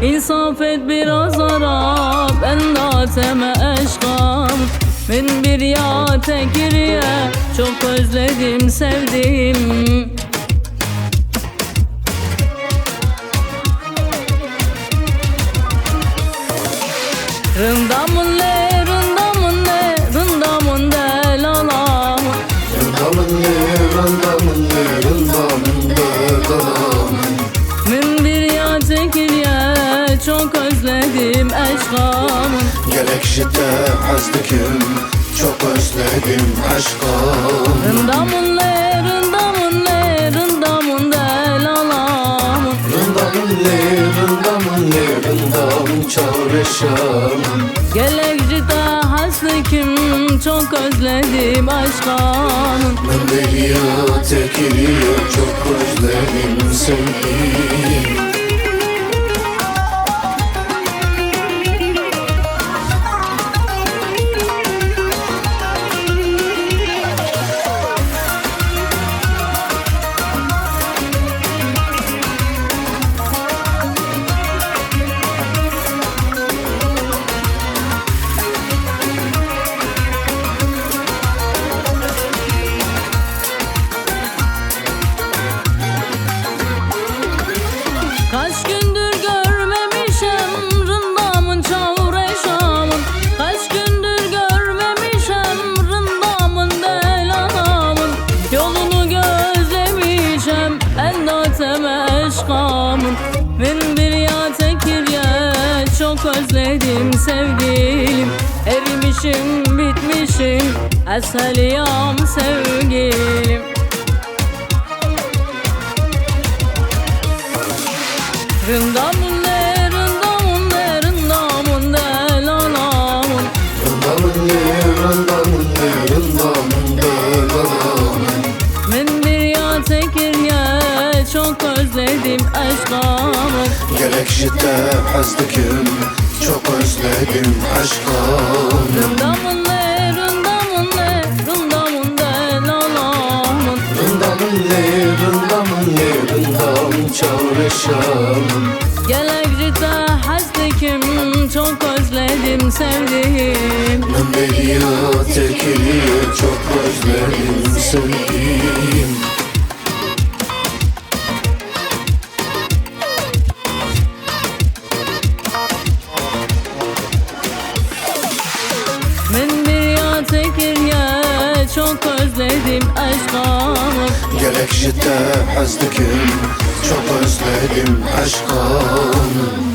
İnsaf et biraz ara, ben dateme eşkam. Ben bir ya tekiriye, çok özledim sevdim. Rındamun le, rındamun le, rındamun de lalam. Rındamun le, rındamun le, rındamun de lalam. Ben bir ya tekiriye, çok özledim eşkamın. Gelek jite hazdikim, çok özledim aşkım. Rındamun le, rındamun le, rındamun de lalam. Rındamun le, rındamun le, rındamun çavreşam. Gelek jite haslikim, çok özledim aşkamın. Ben de ya tekiriye, çok özledim seni. Kaç gündür görmemişem rındamın çavreşamın. Kaç gündür görmemişem rındamın delanamın. Yolunu gözlemişem endateme eşkamın. Ben bir ya tekirye, çok özledim sevgilim. Erimişim bitmişim eseliyam sevgilim. Rındamun le, rındamun le, rındamun de lalamın. Rındamun le, rındamun le, rındamun de lalam. Ben bir ya tekirye, çok özledim aşkamın. Gelek jite hazdikim, çok özledim aşkım. Rındamun le, rındamun le, rındamun de lalamın. Rındamun le, rındamun le, rındamun çavreşam. Gelek jite hasdikim, çok özledim sevdiğim. Ben de ya tekiriye, çok özledim sevdiğim. Ben bir ya tekirye, çok özledim aşkamı. Gelek jite hazdikim, çok özledim aşkım.